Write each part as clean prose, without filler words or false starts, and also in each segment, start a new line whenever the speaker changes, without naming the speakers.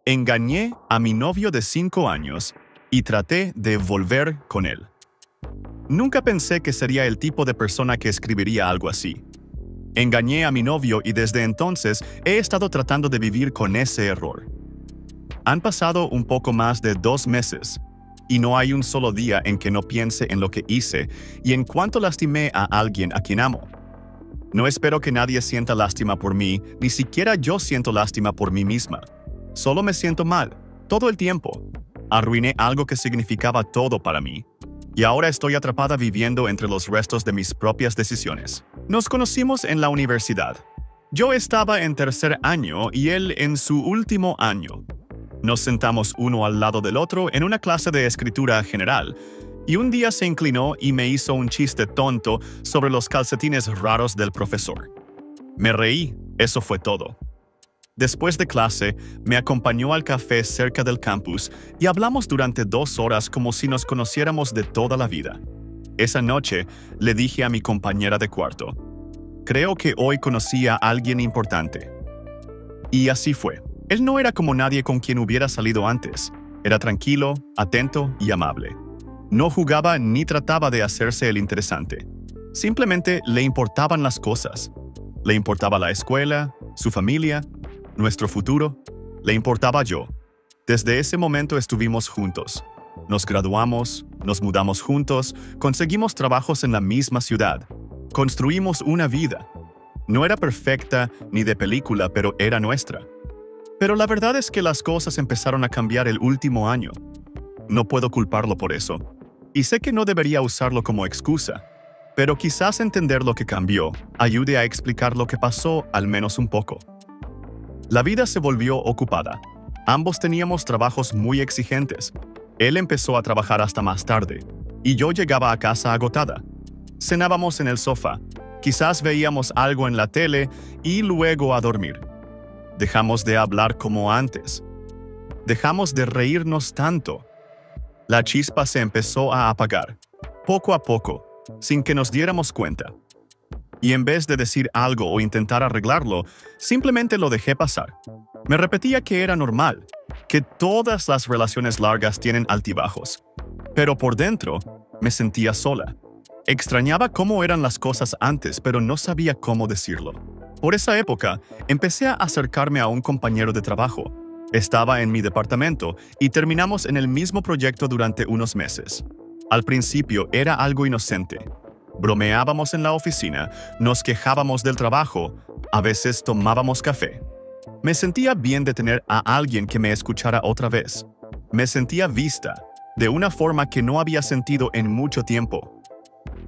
Engañé a mi novio de 5 años y traté de volver con él. Nunca pensé que sería el tipo de persona que escribiría algo así. Engañé a mi novio y desde entonces he estado tratando de vivir con ese error. Han pasado un poco más de 2 meses y no hay un solo día en que no piense en lo que hice y en cuánto lastimé a alguien a quien amo. No espero que nadie sienta lástima por mí, ni siquiera yo siento lástima por mí misma. Solo me siento mal, todo el tiempo. Arruiné algo que significaba todo para mí. Y ahora estoy atrapada viviendo entre los restos de mis propias decisiones. Nos conocimos en la universidad. Yo estaba en 3er año y él en su último año. Nos sentamos uno al lado del otro en una clase de escritura general, y un día se inclinó y me hizo un chiste tonto sobre los calcetines raros del profesor. Me reí, eso fue todo. Después de clase, me acompañó al café cerca del campus y hablamos durante 2 horas como si nos conociéramos de toda la vida. Esa noche, le dije a mi compañera de cuarto, creo que hoy conocí a alguien importante. Y así fue. Él no era como nadie con quien hubiera salido antes. Era tranquilo, atento y amable. No jugaba ni trataba de hacerse el interesante. Simplemente le importaban las cosas. Le importaba la escuela, su familia, nuestro futuro. Le importaba yo. Desde ese momento estuvimos juntos. Nos graduamos, nos mudamos juntos, conseguimos trabajos en la misma ciudad. Construimos una vida. No era perfecta ni de película, pero era nuestra. Pero la verdad es que las cosas empezaron a cambiar el último año. No puedo culparlo por eso. Y sé que no debería usarlo como excusa. Pero quizás entender lo que cambió ayude a explicar lo que pasó al menos un poco. La vida se volvió ocupada. Ambos teníamos trabajos muy exigentes. Él empezó a trabajar hasta más tarde, y yo llegaba a casa agotada. Cenábamos en el sofá, quizás veíamos algo en la tele y luego a dormir. Dejamos de hablar como antes. Dejamos de reírnos tanto. La chispa se empezó a apagar, poco a poco, sin que nos diéramos cuenta. Y en vez de decir algo o intentar arreglarlo, simplemente lo dejé pasar. Me repetía que era normal, que todas las relaciones largas tienen altibajos. Pero por dentro, me sentía sola. Extrañaba cómo eran las cosas antes, pero no sabía cómo decirlo. Por esa época, empecé a acercarme a un compañero de trabajo. Estaba en mi departamento y terminamos en el mismo proyecto durante unos meses. Al principio era algo inocente. Bromeábamos en la oficina, nos quejábamos del trabajo, a veces tomábamos café. Me sentía bien de tener a alguien que me escuchara otra vez. Me sentía vista, de una forma que no había sentido en mucho tiempo.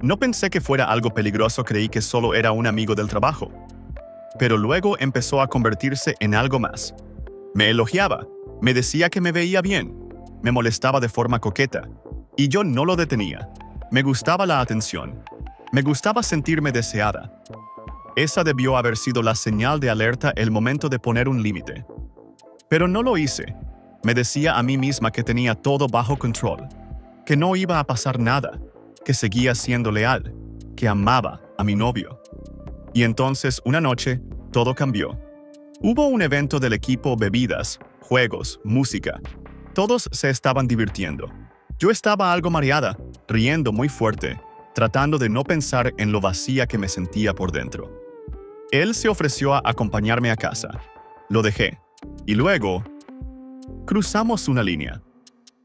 No pensé que fuera algo peligroso, creí que solo era un amigo del trabajo. Pero luego empezó a convertirse en algo más. Me elogiaba, me decía que me veía bien, me molestaba de forma coqueta, y yo no lo detenía. Me gustaba la atención. Me gustaba sentirme deseada. Esa debió haber sido la señal de alerta, el momento de poner un límite. Pero no lo hice. Me decía a mí misma que tenía todo bajo control, que no iba a pasar nada, que seguía siendo leal, que amaba a mi novio. Y entonces, una noche, todo cambió. Hubo un evento del equipo, bebidas, juegos, música. Todos se estaban divirtiendo. Yo estaba algo mareada, riendo muy fuerte, tratando de no pensar en lo vacía que me sentía por dentro. Él se ofreció a acompañarme a casa. Lo dejé. Y luego, cruzamos una línea.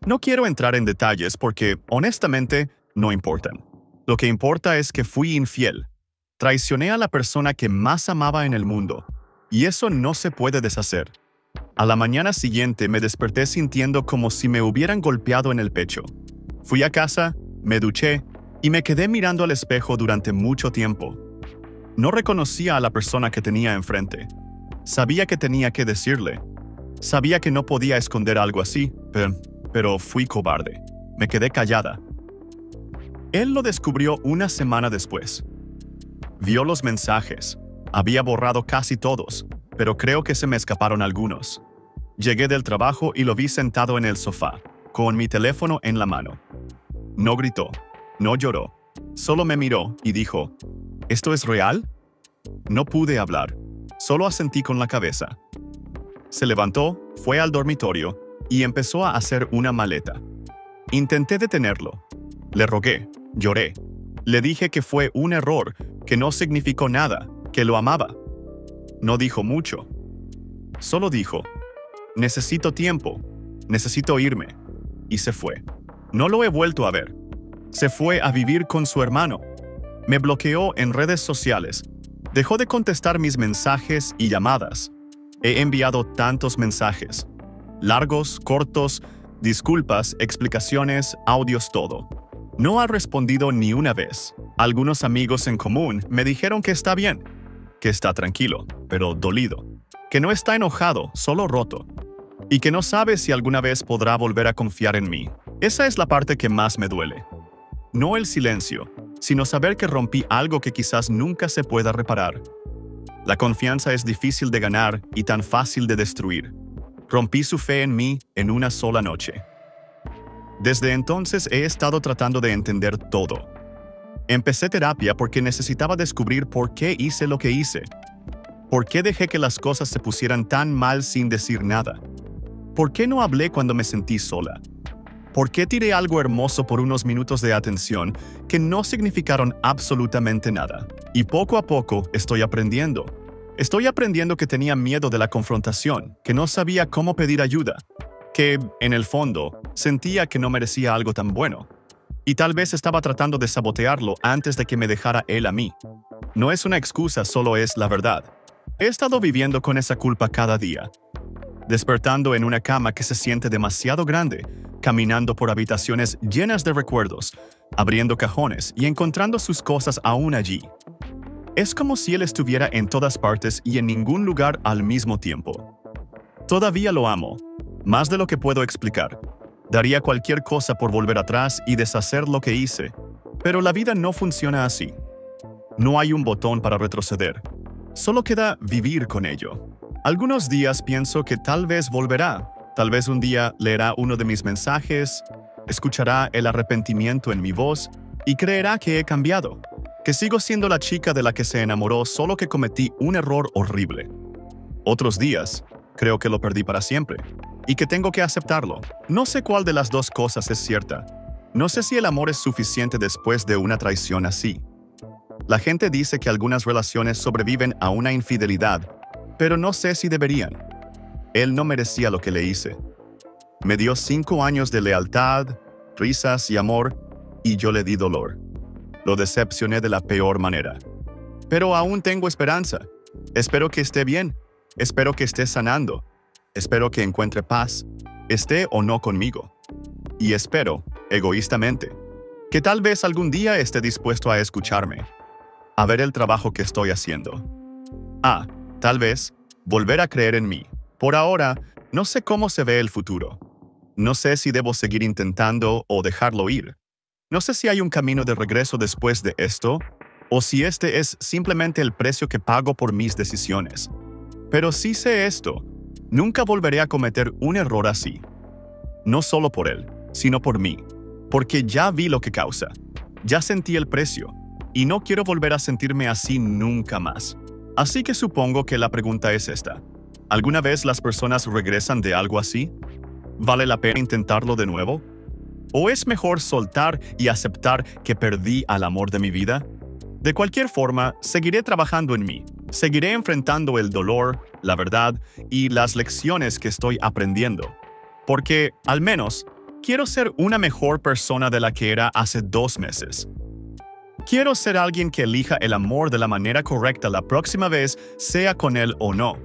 No quiero entrar en detalles porque, honestamente, no importan. Lo que importa es que fui infiel. Traicioné a la persona que más amaba en el mundo. Y eso no se puede deshacer. A la mañana siguiente me desperté sintiendo como si me hubieran golpeado en el pecho. Fui a casa, me duché y me quedé mirando al espejo durante mucho tiempo. No reconocía a la persona que tenía enfrente. Sabía que tenía que decirle. Sabía que no podía esconder algo así, pero fui cobarde. Me quedé callada. Él lo descubrió una semana después. Vio los mensajes. Había borrado casi todos, pero creo que se me escaparon algunos. Llegué del trabajo y lo vi sentado en el sofá, con mi teléfono en la mano. No gritó, no lloró, solo me miró y dijo, ¿esto es real? No pude hablar, solo asentí con la cabeza. Se levantó, fue al dormitorio y empezó a hacer una maleta. Intenté detenerlo. Le rogué, lloré. Le dije que fue un error, que no significó nada, que lo amaba. No dijo mucho. Solo dijo, necesito tiempo, necesito irme. Y se fue. No lo he vuelto a ver. Se fue a vivir con su hermano. Me bloqueó en redes sociales. Dejó de contestar mis mensajes y llamadas. He enviado tantos mensajes. Largos, cortos, disculpas, explicaciones, audios, todo. No ha respondido ni una vez. Algunos amigos en común me dijeron que está bien, que está tranquilo, pero dolido, que no está enojado, solo roto, y que no sabe si alguna vez podrá volver a confiar en mí. Esa es la parte que más me duele. No el silencio, sino saber que rompí algo que quizás nunca se pueda reparar. La confianza es difícil de ganar y tan fácil de destruir. Rompí su fe en mí en una sola noche. Desde entonces he estado tratando de entender todo. Empecé terapia porque necesitaba descubrir por qué hice lo que hice. ¿Por qué dejé que las cosas se pusieran tan mal sin decir nada? ¿Por qué no hablé cuando me sentí sola? ¿Por qué tiré algo hermoso por unos minutos de atención que no significaron absolutamente nada? Y poco a poco estoy aprendiendo. Estoy aprendiendo que tenía miedo de la confrontación, que no sabía cómo pedir ayuda, que, en el fondo, sentía que no merecía algo tan bueno. Y tal vez estaba tratando de sabotearlo antes de que me dejara él a mí. No es una excusa, solo es la verdad. He estado viviendo con esa culpa cada día. Despertando en una cama que se siente demasiado grande, caminando por habitaciones llenas de recuerdos, abriendo cajones y encontrando sus cosas aún allí. Es como si él estuviera en todas partes y en ningún lugar al mismo tiempo. Todavía lo amo, más de lo que puedo explicar. Daría cualquier cosa por volver atrás y deshacer lo que hice, pero la vida no funciona así. No hay un botón para retroceder. Solo queda vivir con ello. Algunos días pienso que tal vez volverá. Tal vez un día leerá uno de mis mensajes, escuchará el arrepentimiento en mi voz y creerá que he cambiado, que sigo siendo la chica de la que se enamoró solo que cometí un error horrible. Otros días, creo que lo perdí para siempre y que tengo que aceptarlo. No sé cuál de las dos cosas es cierta. No sé si el amor es suficiente después de una traición así. La gente dice que algunas relaciones sobreviven a una infidelidad, pero no sé si deberían. Él no merecía lo que le hice. Me dio 5 años de lealtad, risas y amor, y yo le di dolor. Lo decepcioné de la peor manera. Pero aún tengo esperanza. Espero que esté bien. Espero que esté sanando. Espero que encuentre paz, esté o no conmigo. Y espero, egoístamente, que tal vez algún día esté dispuesto a escucharme, a ver el trabajo que estoy haciendo. Tal vez, volver a creer en mí. Por ahora, no sé cómo se ve el futuro. No sé si debo seguir intentando o dejarlo ir. No sé si hay un camino de regreso después de esto, o si este es simplemente el precio que pago por mis decisiones. Pero sí sé esto. Nunca volveré a cometer un error así. No solo por él, sino por mí. Porque ya vi lo que causa. Ya sentí el precio. Y no quiero volver a sentirme así nunca más. Así que supongo que la pregunta es esta. ¿Alguna vez las personas regresan de algo así? ¿Vale la pena intentarlo de nuevo? ¿O es mejor soltar y aceptar que perdí al amor de mi vida? De cualquier forma, seguiré trabajando en mí. Seguiré enfrentando el dolor, la verdad y las lecciones que estoy aprendiendo. Porque, al menos, quiero ser una mejor persona de la que era hace 2 meses. Quiero ser alguien que elija el amor de la manera correcta la próxima vez, sea con él o no.